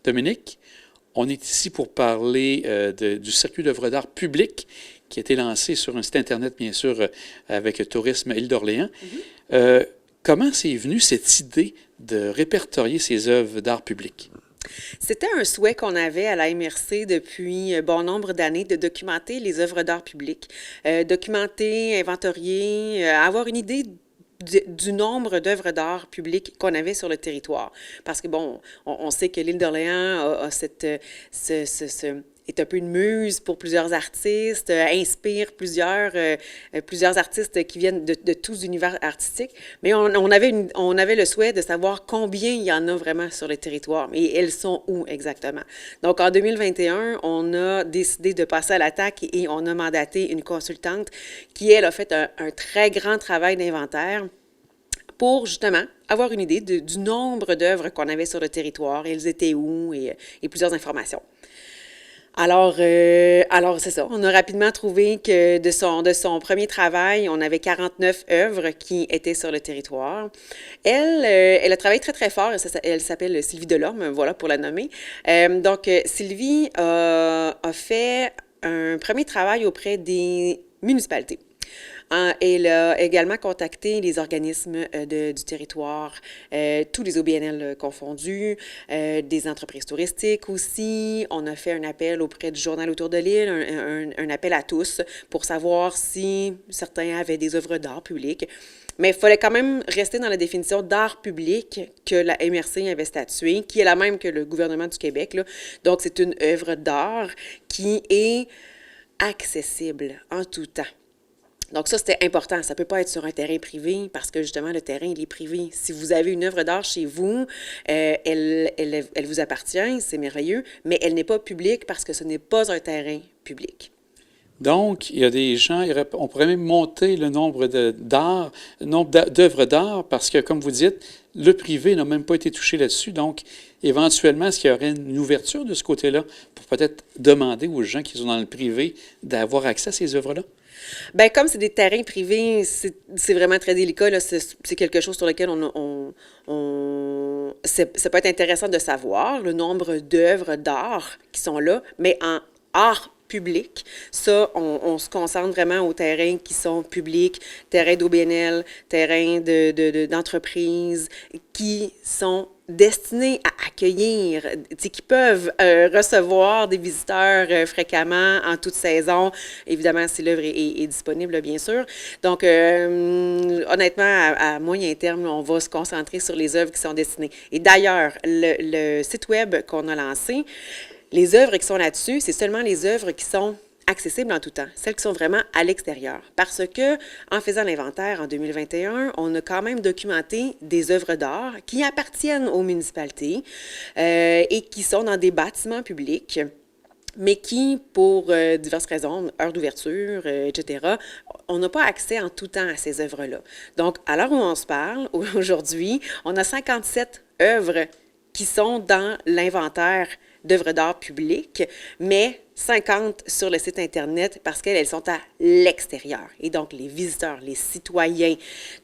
Dominique, on est ici pour parler du circuit d'œuvres d'art publiques qui a été lancé sur un site Internet, bien sûr, avec Tourisme Île d'Orléans. Comment c'est venu cette idée de répertorier ces œuvres d'art public? C'était un souhait qu'on avait à la MRC depuis bon nombre d'années de documenter les œuvres d'art public, documenter, inventorier, avoir une idée du nombre d'œuvres d'art publiques qu'on avait sur le territoire. Parce que, bon, on sait que l'île d'Orléans a est un peu une muse pour plusieurs artistes, inspire plusieurs artistes qui viennent de tous univers artistiques. Mais on avait le souhait de savoir combien il y en a vraiment sur le territoire et elles sont où exactement. Donc, en 2021, on a décidé de passer à l'attaque et on a mandaté une consultante qui, elle, a fait un très grand travail d'inventaire pour justement avoir une idée du nombre d'œuvres qu'on avait sur le territoire, elles étaient où et plusieurs informations. Alors c'est ça. On a rapidement trouvé que de son premier travail, on avait 49 œuvres qui étaient sur le territoire. Elle a travaillé très, très fort. Elle s'appelle Sylvie Delorme, voilà, pour la nommer. Donc, Sylvie a fait un premier travail auprès des municipalités. Elle a également contacté les organismes du territoire, tous les OBNL confondus, des entreprises touristiques aussi. On a fait un appel auprès du Journal autour de l'île, un appel à tous pour savoir si certains avaient des œuvres d'art public. Mais il fallait quand même rester dans la définition d'art public que la MRC avait statuée, qui est la même que le gouvernement du Québec, là. Donc, c'est une œuvre d'art qui est accessible en tout temps. Donc ça, c'était important. Ça ne peut pas être sur un terrain privé parce que justement, le terrain, il est privé. Si vous avez une œuvre d'art chez vous, elle vous appartient, c'est merveilleux, mais elle n'est pas publique parce que ce n'est pas un terrain public. Donc, il y a des gens, on pourrait même monter le nombre d'œuvres d'art parce que, comme vous dites, le privé n'a même pas été touché là-dessus. Donc, éventuellement, est-ce qu'il y aurait une ouverture de ce côté-là pour peut-être demander aux gens qui sont dans le privé d'avoir accès à ces œuvres-là? Bien, comme c'est des terrains privés, c'est vraiment très délicat. Là. C'est quelque chose sur lequel ça peut être intéressant de savoir le nombre d'œuvres d'art qui sont là, mais en art public, ça, on se concentre vraiment aux terrains qui sont publics, terrains d'OBNL, terrains d'entreprises, qui sont destinés à accueillir, qui peuvent recevoir des visiteurs fréquemment en toute saison, évidemment si l'œuvre est disponible, bien sûr. Donc, honnêtement, à moyen terme, on va se concentrer sur les œuvres qui sont destinées. Et d'ailleurs, le site web qu'on a lancé, les œuvres qui sont là-dessus, c'est seulement les œuvres qui sont accessibles en tout temps, celles qui sont vraiment à l'extérieur. Parce que, en faisant l'inventaire en 2021, on a quand même documenté des œuvres d'art qui appartiennent aux municipalités et qui sont dans des bâtiments publics, mais qui, pour diverses raisons, heures d'ouverture, etc., on n'a pas accès en tout temps à ces œuvres-là. Donc, à l'heure où on se parle, aujourd'hui, on a 57 œuvres qui sont dans l'inventaire d'œuvres d'art publiques, mais 50 sur le site Internet parce qu'elles sont à l'extérieur. Et donc, les visiteurs, les citoyens,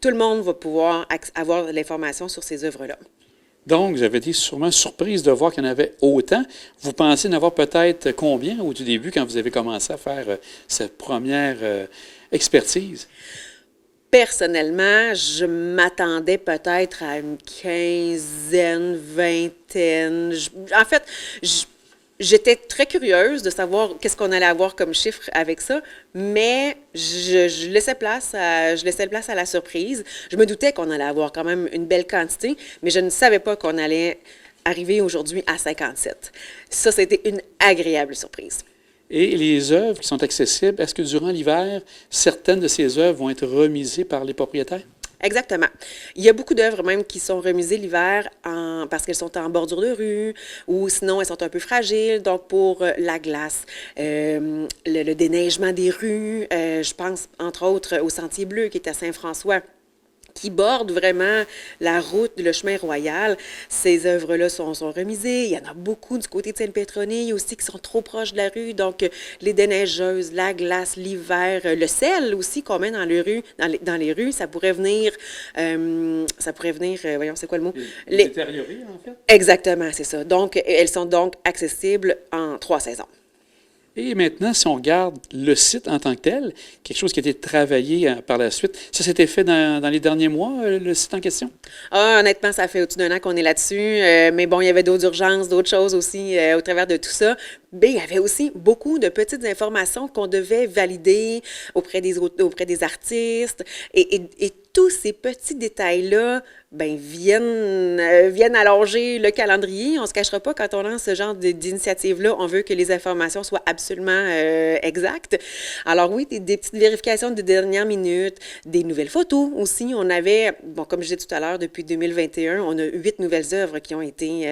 tout le monde va pouvoir avoir l'information sur ces œuvres-là. Donc, vous avez été sûrement surprise de voir qu'il y en avait autant. Vous pensez en avoir peut-être combien au tout début quand vous avez commencé à faire cette première expertise? Personnellement, je m'attendais peut-être à une quinzaine, vingtaine. En fait, j'étais très curieuse de savoir qu'est-ce qu'on allait avoir comme chiffre avec ça, mais je laissais place à la surprise. Je me doutais qu'on allait avoir quand même une belle quantité, mais je ne savais pas qu'on allait arriver aujourd'hui à 57. Ça, c'était une agréable surprise. Et les œuvres qui sont accessibles, est-ce que durant l'hiver, certaines de ces œuvres vont être remisées par les propriétaires? Exactement. Il y a beaucoup d'œuvres même qui sont remisées l'hiver parce qu'elles sont en bordure de rue ou sinon elles sont un peu fragiles. Donc pour la glace, le déneigement des rues, je pense entre autres au Sentier Bleu qui est à Saint-François, qui bordent vraiment la route, le chemin royal. Ces œuvres-là sont remisées. Il y en a beaucoup du côté de Sainte-Pétronille aussi qui sont trop proches de la rue. Donc, les déneigeuses, la glace, l'hiver, le sel aussi qu'on met dans les rues, dans les rues, ça pourrait venir, voyons, c'est quoi le mot? Détérioré, en fait. Exactement, c'est ça. Donc, elles sont donc accessibles en 3 saisons. Et maintenant, si on regarde le site en tant que tel, quelque chose qui a été travaillé par la suite, ça s'était fait dans les derniers mois, le site en question? Ah, honnêtement, ça fait au-dessus d'un an qu'on est là-dessus. Mais bon, il y avait d'autres urgences, d'autres choses aussi au travers de tout ça. Mais il y avait aussi beaucoup de petites informations qu'on devait valider auprès des artistes. Et tous ces petits détails-là, ben, viennent allonger le calendrier. On ne se cachera pas, quand on lance ce genre d'initiative-là, on veut que les informations soient absolument exactes. Alors oui, des petites vérifications de dernière minute, des nouvelles photos aussi. On avait, bon, comme je disais tout à l'heure, depuis 2021, on a 8 nouvelles œuvres qui ont été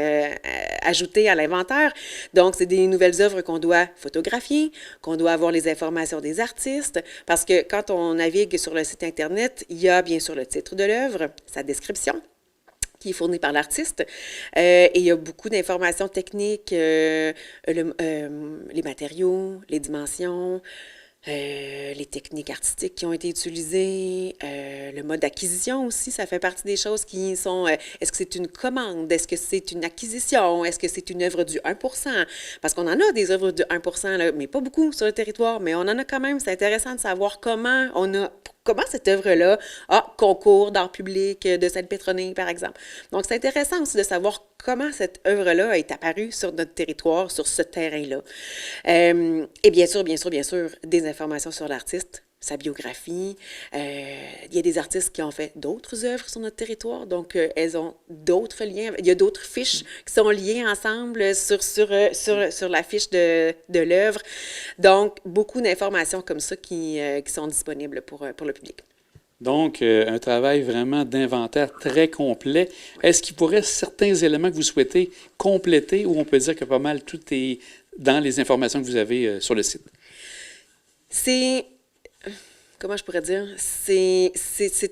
ajoutées à l'inventaire. Donc, c'est des nouvelles œuvres qu'on doit photographier, qu'on doit avoir les informations des artistes, parce que quand on navigue sur le site Internet, il y a bien sûr le titre de l'œuvre, sa description, qui est fournie par l'artiste. Et il y a beaucoup d'informations techniques, les matériaux, les dimensions, les techniques artistiques qui ont été utilisées, le mode d'acquisition aussi, ça fait partie des choses qui sont, est-ce que c'est une commande, est-ce que c'est une acquisition, est-ce que c'est une œuvre du 1%? Parce qu'on en a des œuvres du 1%, là, mais pas beaucoup sur le territoire, mais on en a quand même. C'est intéressant de savoir comment cette œuvre-là a concours d'art public de Sainte-Pétronille, par exemple. Donc, c'est intéressant aussi de savoir comment cette œuvre-là est apparue sur notre territoire, sur ce terrain-là. Et bien sûr, des informations sur l'artiste, sa biographie. Il y a des artistes qui ont fait d'autres œuvres sur notre territoire, donc elles ont d'autres liens. Il y a d'autres fiches qui sont liées ensemble sur la fiche de l'œuvre. Donc, beaucoup d'informations comme ça qui sont disponibles pour le public. Donc, un travail vraiment d'inventaire très complet. Est-ce qu'il pourrait certains éléments que vous souhaitez compléter ou on peut dire que pas mal tout est dans les informations que vous avez sur le site? Comment je pourrais dire? C'est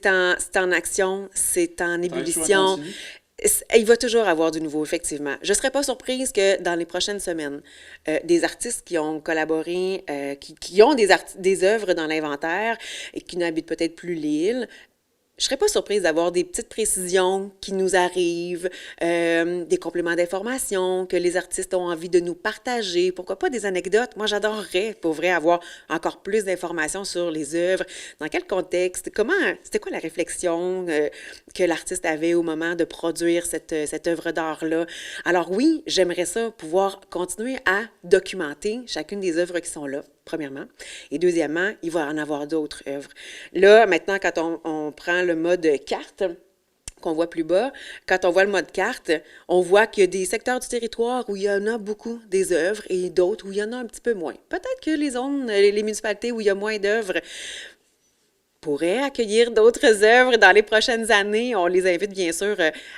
en action, c'est en ébullition. Il va toujours avoir du nouveau, effectivement. Je ne serais pas surprise que dans les prochaines semaines, des artistes qui ont collaboré, qui ont des œuvres dans l'inventaire et qui n'habitent peut-être plus l'île, je ne serais pas surprise d'avoir des petites précisions qui nous arrivent, des compléments d'information que les artistes ont envie de nous partager. Pourquoi pas des anecdotes? Moi, j'adorerais, pour vrai, avoir encore plus d'informations sur les œuvres. Dans quel contexte? C'était quoi la réflexion que l'artiste avait au moment de produire cette œuvre d'art-là? Alors oui, j'aimerais ça, pouvoir continuer à documenter chacune des œuvres qui sont là, premièrement. Et deuxièmement, il va en avoir d'autres œuvres. Là, maintenant, quand on prend le mode carte, qu'on voit plus bas, quand on voit le mode carte, on voit qu'il y a des secteurs du territoire où il y en a beaucoup des œuvres et d'autres où il y en a un petit peu moins. Peut-être que les zones, les municipalités où il y a moins d'œuvres pourraient accueillir d'autres œuvres dans les prochaines années. On les invite bien sûr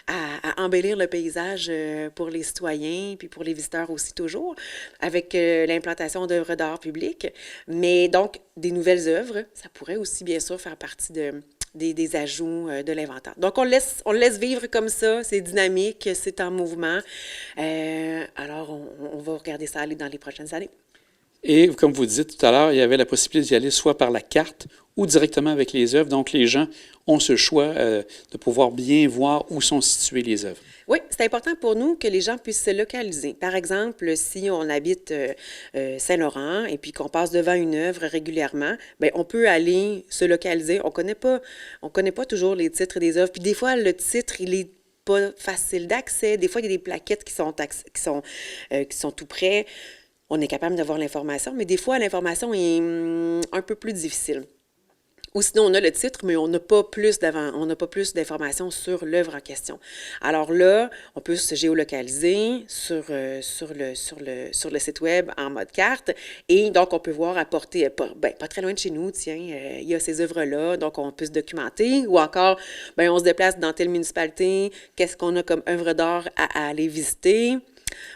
à embellir le paysage pour les citoyens, puis pour les visiteurs aussi toujours, avec l'implantation d'œuvres d'art public. Mais donc, des nouvelles œuvres, ça pourrait aussi bien sûr faire partie des ajouts de l'inventaire. Donc, on le laisse vivre comme ça, c'est dynamique, c'est en mouvement. Alors, on va regarder ça aller dans les prochaines années. Et comme vous dites tout à l'heure, il y avait la possibilité d'y aller soit par la carte ou directement avec les œuvres. Donc, les gens ont ce choix de pouvoir bien voir où sont situées les œuvres. Oui, c'est important pour nous que les gens puissent se localiser. Par exemple, si on habite Saint-Laurent et puis qu'on passe devant une œuvre régulièrement, bien, on peut aller se localiser. On connaît pas toujours les titres des œuvres. Puis des fois, le titre, il est pas facile d'accès. Des fois, il y a des plaquettes qui sont tout près. On est capable d'avoir l'information, mais des fois, l'information est un peu plus difficile. Ou sinon, on a le titre, mais on n'a pas plus d'informations sur l'œuvre en question. Alors là, on peut se géolocaliser sur le site web en mode carte. Et donc, on peut voir à portée, pas très loin de chez nous, tiens, il y a ces œuvres-là, donc on peut se documenter. Ou encore, on se déplace dans telle municipalité, qu'est-ce qu'on a comme œuvre d'art à aller visiter.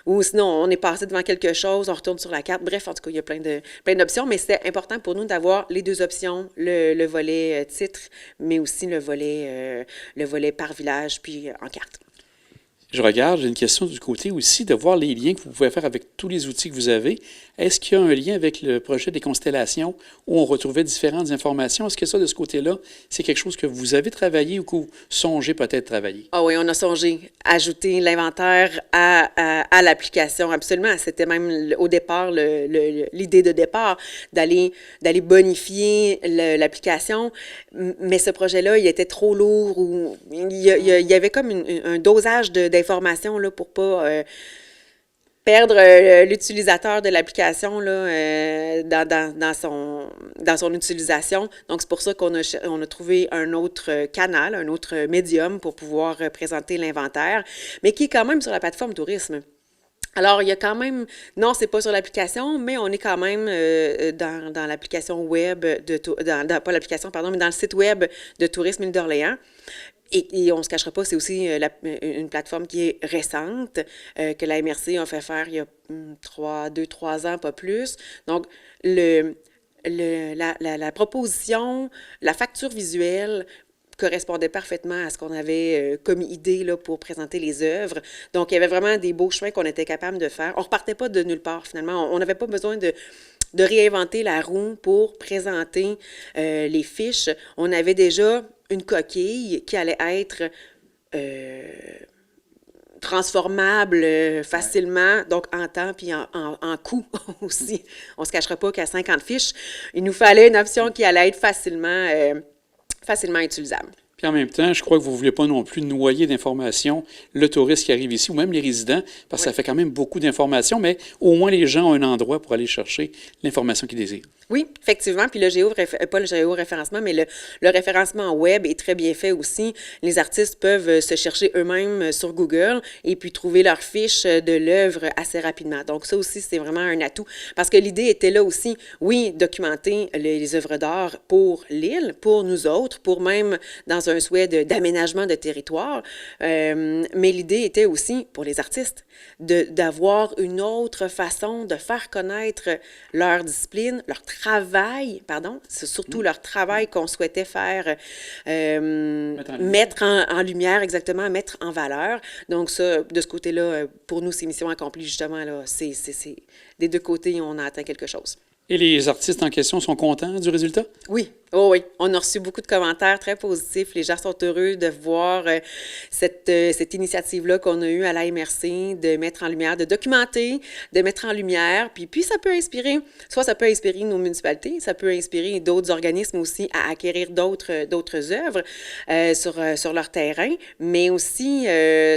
Ou sinon, on est passé devant quelque chose, on retourne sur la carte. Bref, en tout cas, il y a plein d'options, mais c'était important pour nous d'avoir les deux options, le volet titre, mais aussi le volet par village, puis en carte. Je regarde, j'ai une question du côté aussi de voir les liens que vous pouvez faire avec tous les outils que vous avez. Est-ce qu'il y a un lien avec le projet des constellations où on retrouvait différentes informations? Est-ce que ça, de ce côté-là, c'est quelque chose que vous avez travaillé ou que vous songez peut-être travailler? Ah oui, on a songé ajouter l'inventaire à l'application, absolument. C'était même au départ l'idée de départ d'aller bonifier l'application, mais ce projet-là, il était trop lourd ou il y avait comme un dosage d'informations là, pour pas perdre l'utilisateur de l'application là, dans son utilisation. Donc, c'est pour ça qu'on a trouvé un autre canal, un autre médium pour pouvoir présenter l'inventaire, mais qui est quand même sur la plateforme tourisme. Alors, il y a quand même, non, c'est pas sur l'application, mais on est quand même dans l'application web pas l'application, pardon, mais dans le site web de Tourisme Île d'Orléans. Et on ne se cachera pas, c'est aussi une plateforme qui est récente, que la MRC a fait faire il y a 2-3 ans, pas plus. Donc, la proposition, la facture visuelle correspondait parfaitement à ce qu'on avait comme idée là, pour présenter les œuvres. Donc, il y avait vraiment des beaux chemins qu'on était capable de faire. On ne repartait pas de nulle part, finalement. On n'avait pas besoin de réinventer la roue pour présenter les fiches. On avait déjà une coquille qui allait être transformable facilement, donc en temps puis en coût aussi. On ne se cachera pas qu'à 50 fiches, il nous fallait une option qui allait être facilement utilisable. Puis en même temps, je crois que vous ne voulez pas non plus noyer d'informations le touriste qui arrive ici ou même les résidents, parce que ça fait quand même beaucoup d'informations, mais au moins les gens ont un endroit pour aller chercher l'information qu'ils désirent. Oui, effectivement. Puis pas le géoréférencement, mais le référencement web est très bien fait aussi. Les artistes peuvent se chercher eux-mêmes sur Google et puis trouver leur fiche de l'œuvre assez rapidement. Donc ça aussi, c'est vraiment un atout. Parce que l'idée était là aussi, oui, documenter les œuvres d'art pour l'île, pour nous autres, pour même dans un souhait d'aménagement de territoire. Mais l'idée était aussi pour les artistes d'avoir une autre façon de faire connaître leur discipline, leur travail, pardon, c'est surtout leur travail qu'on souhaitait faire, mettre en lumière, exactement, mettre en valeur. Donc ça, de ce côté-là, pour nous, c'est mission accomplie, justement, là, c'est des deux côtés, on a atteint quelque chose. Et les artistes en question sont contents du résultat? Oui, oh oui. On a reçu beaucoup de commentaires très positifs. Les gens sont heureux de voir cette initiative-là qu'on a eue à la MRC, de mettre en lumière, de documenter, de mettre en lumière. Puis ça peut inspirer, soit ça peut inspirer nos municipalités, ça peut inspirer d'autres organismes aussi à acquérir d'autres œuvres sur leur terrain, mais aussi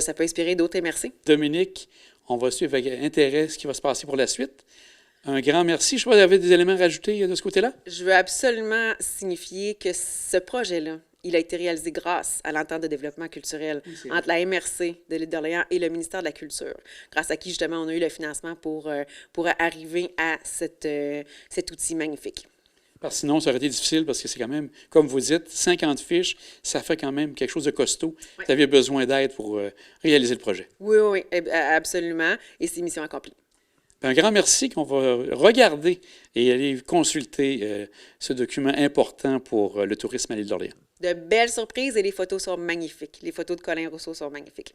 ça peut inspirer d'autres MRC. Dominique, on va suivre avec intérêt ce qui va se passer pour la suite. Un grand merci. Je sais pas, vous avez des éléments à rajouter de ce côté-là? Je veux absolument signifier que ce projet-là, il a été réalisé grâce à l'entente de développement culturel entre la MRC de l'Île d'Orléans et le ministère de la Culture, grâce à qui, justement, on a eu le financement pour arriver à cet outil magnifique. Parce que sinon, ça aurait été difficile parce que c'est quand même, comme vous dites, 50 fiches, ça fait quand même quelque chose de costaud. Oui. Vous aviez besoin d'aide pour réaliser le projet. Oui, absolument. Et c'est mission accomplie. Un grand merci qu'on va regarder et aller consulter ce document important pour le tourisme à l'Île d'Orléans. De belles surprises et les photos sont magnifiques. Les photos de Colin Rousseau sont magnifiques.